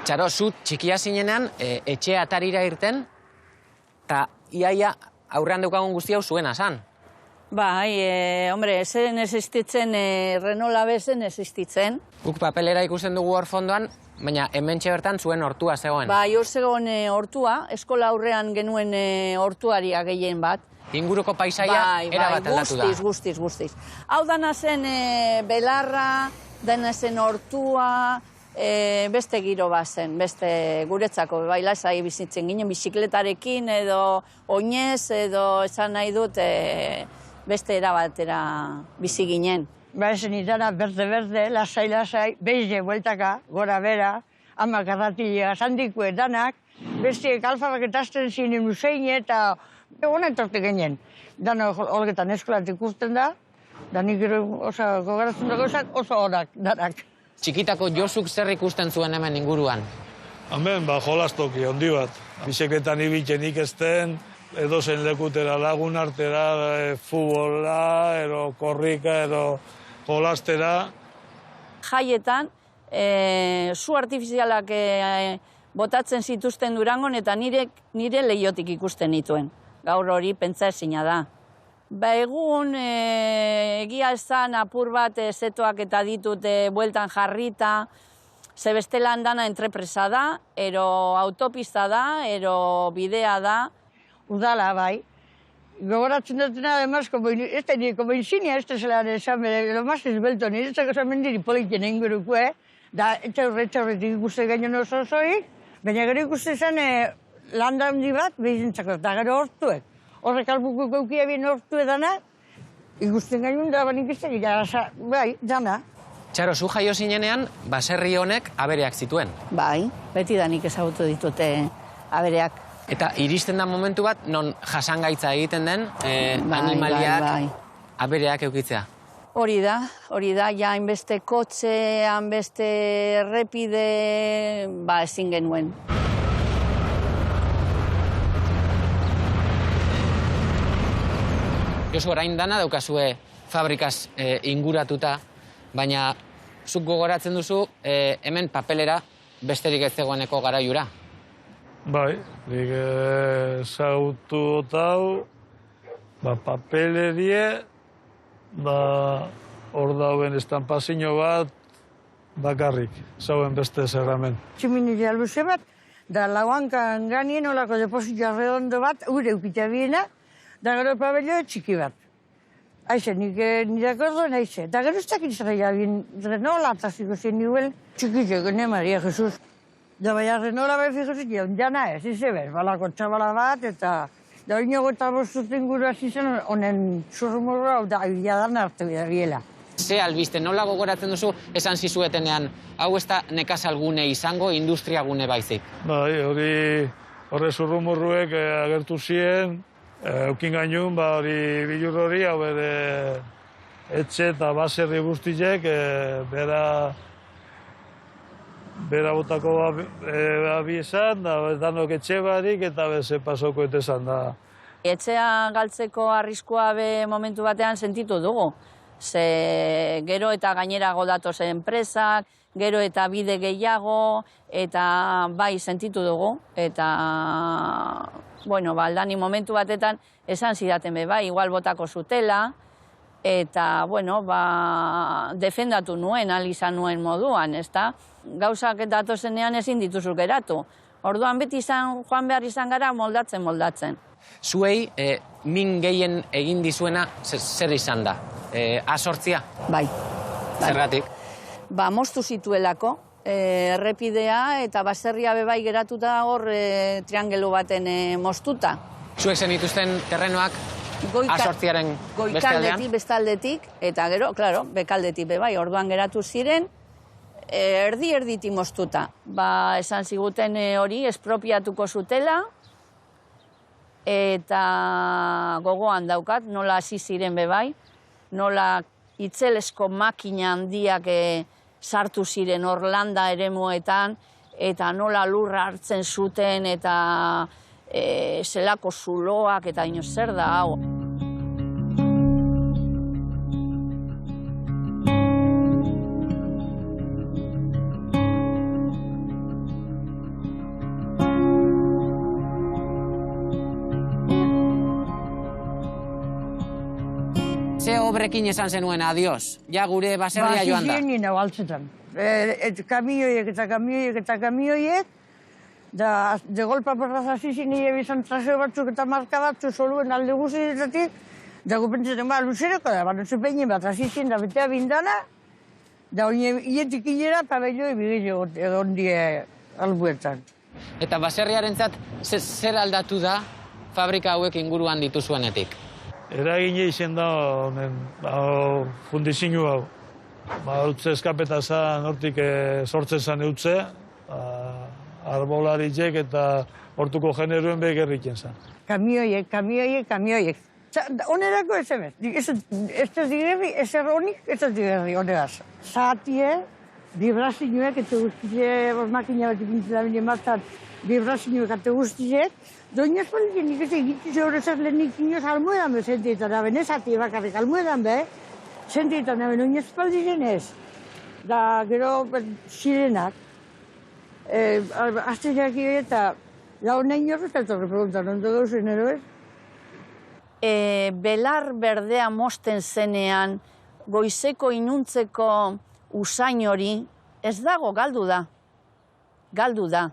Txaro, zu txikia zinenean, etxe atarira irten, eta iaia aurrean daukagun guzti hau zuena zan. Bai, hombre, zen existitzen, Renault Abe zen existitzen. Guk papelera ikusten dugu hor fondoan, baina hementxe bertan zuen hortua zegoen. Bai, hor zegoen hortua, eskola aurrean genuen hortuaria gehien bat. Inguruko paisaia erabat aldatu da. Guztiz. Hau dana zen belarra, dana zen hortua, beste giro bat zen, beste guretzako, bai, lasai bizitzen ginen, bizikletarekin edo oinez edo esan nahi dut beste erabatera bizi ginen. Ba, ezen izana berde, lasai, beize, bueltaka, gora bera, amak arratilia, sandikue danak, beste alfabak etazten zinen usein eta honen torte ginen. Dana holgetan eskolat ikusten da, danik gogaratzen dago oso horak, danak. Txikitako Josuk zer ikusten zuen hemen inguruan? Hemen, jolastoki, handi bat. Bizikletan ibiltzen ikesten, edozen lekutera lagun artera, futbola, edo korrika, edo jolastera. Jaietan, zu artifizialak botatzen zituzten Durangon eta nire lehiotik ikusten nituen. Gaur hori pentsa ezina da. Ba egun, egia esan apur bat zetoak eta ditut bueltan jarrita, ze bestelan dana entrepresa da, ero autopista da, ero bidea da. Udala, bai. Gogoratzen dutena, además, como insignia, zelan esan, lo más esbelto, niretzako esan mendiri politien ingurukue, da etxaurretik ikuste gaino oso osoik, baina gero ikuste zen landa handi bat behizentzako, eta gero hortuek. Horrek albuko gaukia bien hortu edana, ikusten gainun da banik ez egia, bai, dana. Txaro, zu jaio zinenean, baserri honek abereak zituen. Bai, beti danik ezagutu ditute abereak. Eta iristen da momentu bat, non jasangaitza egiten den, animaliak abereak eukitzea. Hori da, ja hainbeste kotxe, hainbeste errepide, ezin genuen. Josu, orain dana daukazue fabrikaz inguratuta, baina zuk gogoratzen duzu hemen papelera besterik ez zegoeneko garaiura. Bai, nik ezagutu otau, papelerie, hor dauen estampazio bat bakarrik, zauen beste zerramen. Tximinia luze bat, da lauankan ganien olako depositoa redondo bat, ure eukita biena, da gero pabelio txiki bat. Aize, nire akordo nahize. Da gero ez dakit zara bin Renola ataziko zen niuen txikitzeko, Maria Jesus. Da baina Renola bai fijozik, jana ez, izeber, balako txabala bat, eta da inogo eta bostuten guru hasi zen honen zurrumurro hau da ibiadan hartu biela. Ze albiste, nola gogoratzen duzu esan zizuetenean, hau ez da nekazalgune izango, industriagune baizik? Bai, horre zurrumurruek agertu ziren, eukin gainun, hori bilur hori, hau bere etxe eta baserri guztiek, bera botako abi esan, danok etxe barik eta beze pasoko esan da. Etxea galtzeko arriskua momentu batean sentitu dugu. Ze gero eta gainerago datoz enpresak, gero eta bide gehiago, eta bai sentitu dugu. Eta, bueno, aldani momentu batetan esan zidaten bai, igual botako zutela, eta, bueno, defendatu nuen, izan nuen moduan, ezta? Gauzak datozenean ezin dituzu geratu. Orduan beti joan behar izan gara moldatzen. Zuei, min gehien egin dizuena zer izan da? A8? Bai. Zergatik? Moztu zituelako, errepidea eta baserria bai geratuta hor triangelu baten moztuta. Zuek zen dituzten terrenoak A8aren bestaldean? Bestaldetik, eta gero, klaro, bekaldetik bai, orduan geratu ziren, erdi-erditi moztuta. Esan ziguten hori espropiatuko zutela, eta gogoan daukat, nola hasi ziren bai, nola itzelesko makina handiak sartu ziren Orlanda eremuetan, eta nola lurra hartzen zuten, eta zelako zuloak, eta ino zer da hau. ze obrekin esan zenuen, adios, ja gure baserria joan da. Hasi ziren hau altzetan. Kamioiek eta kamioiek eta kamioiek, da de golpa porraz hasi ziren nire bizan traseo batzuk eta marka batzuk soluen alde guztietatik, da gupentzaten luzereko da, batzu peinen bat hasi ziren da betea bindana, da hori ietik hilera pabelloi bigile egon die albuetan. Eta baserriarentzat zer aldatu da fabrika hauek inguruan dituzuenetik? Eragine izen da honen, fundizinu hau. Utze eskapeta zan, hortik sortzen zan eutze, arbolaritzek eta hortuko generuen begerriken zan. Kamioiek. Onerako ez emez. Ez ez digerri, ez erronik, ez ez digerri, oneraz. Zahatie, vibrazioek, eta guztize, makina bat ikintzen da bine matzat, vibrazioek eta guztize, doin espaldien nik ez egitze horrezaz lehenik inoz almoedan be, zentietan aben, ez ati bakarrik almoedan be, zentietan aben, doin espaldien ez. Da, gero, sirenak, azteak eta lau nahi horrez, eta torre preguntan, ondo gauzen, ez? Belar berdea mosten zenean, goizeko inuntzeko usain hori, ez dago, galdu da. Galdu da.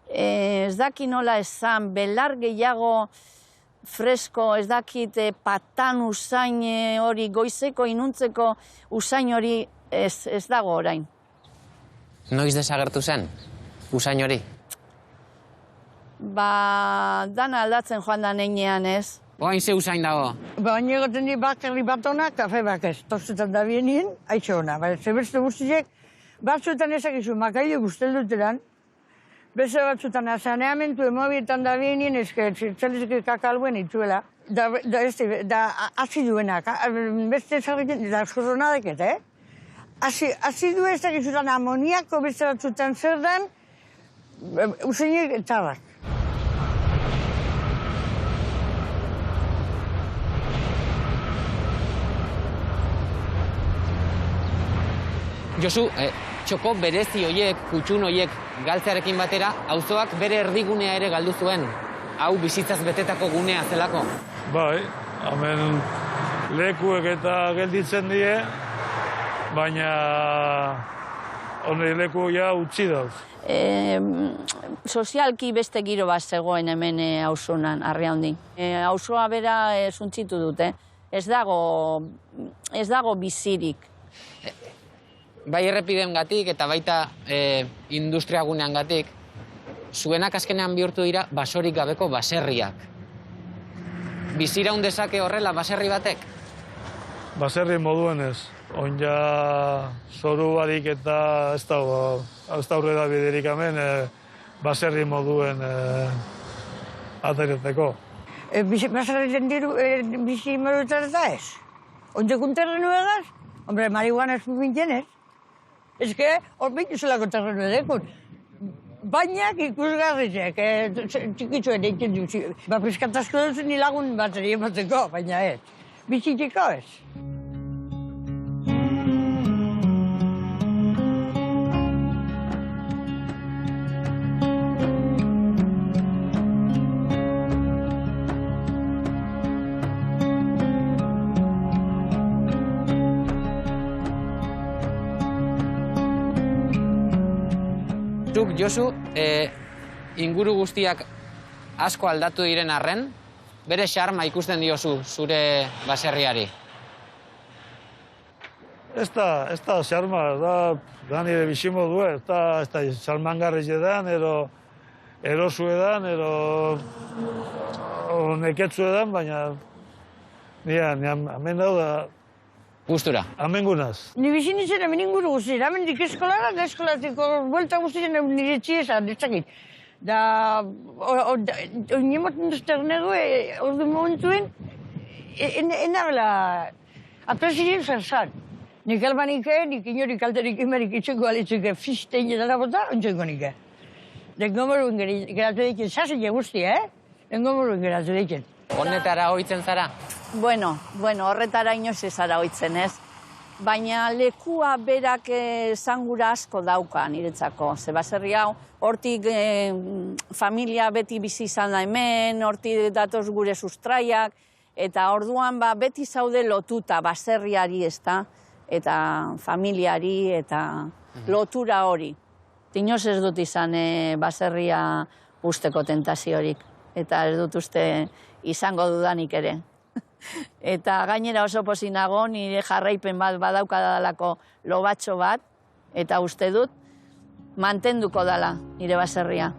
Ez daki nola esan, belar gehiago fresko, ez dakit patan usain hori, goizeko inuntzeko usain hori, ez dago orain. Noiz desagertu zen, usain hori? Dana aldatzen joan da neinean, ez? Oain ze usain dago? Baina egoten di bakarri bat ona, kafe bakez. Tostetan da bienien, haitxe ona. Zebeste guztiek, batzuetan ezakizu makailu guztel duteran, beste batzuetan asaneamentu emobietan da bienien, txalizek kakalbuen itzuela. Da aziduenak, beste ezagiten, da jorronadeket, Azidu ezakizutan amoniako beste batzuetan zer dan, usainek txarrak. Josu, txoko berezi hoiek, kutxun hoiek galtzearekin batera, auzoak bere erdigunea ere galdu zuen. Hau bizitzaz betetako gunea zelako. Bai, hemen lekuek eta gelditzen die, baina hone leku ja utzi dauz. Sozialki beste giro bat zegoen hemen auzonan, Arriaundin. Auzoa bera suntzitu dute. Ez dago bizirik. Bai errepidengatik eta baita industriaguneangatik, zuenak azkenean bihurtu dira basorik gabeko baserriak. Biziraun dezake horrela baserri batek? Baserri moduen ez. Oin ja zoru barik eta ez da aurrera biderik hemen baserri moduen atereteko. Baserri diru bizi moduetan da ez? Ontzekun terrenu egaz? Hombre, marihuana ez pintzen ez? Ez que, hor behitu zelako terrenu edekun. Bainak ikusgarrizek, txikitxoen egiten dut. Piskatazko dut ni lagun bateri emateko, baina ez. Bizitzeko ez. Josu, inguru guztiak asko aldatu diren arren, bere xarma ikusten diozu zure baserriari? Ez da xarma, da nire bizimo du, ez da xarmangarriz edan, erosu edan, neketzu edan, baina hemen dau da. Gustura? Hemen gunaz. Ni bizin izan hemen inguru guztiak, hemen dik eskolara, da eskolatiko buelta guztiak nire txiezan, ditzakit. Da, oinemoten duzternego, ordu momentuen, enabela, apreziren zerzan. Nik albanik nik inorik alterik imerik itxeko alitzuke fiztein edara bota, ontzeko nik. Dengo moruen geratu diken, sasi guzti, Dengo moruen geratu diken. Honetara ohitzen zara? Bueno, horretara inoz ezara ohitzen ez. Baina lekua berak zangura asko dauka niretzako. Ze baserri hau, hortik familia beti bizi izan da hemen, hortik datoz gure sustraiak, Eta orduan beti zaude lotuta baserriari ezta, eta familiari eta lotura hori. Inoz ez dut izan baserria usteko tentaziorik, eta ez dut uste izango dudanik ere. Eta gainera oso pozik nago, nire jarraipen bat badaukadalako lobatxo bat, eta uste dut mantenduko dela nire baserria.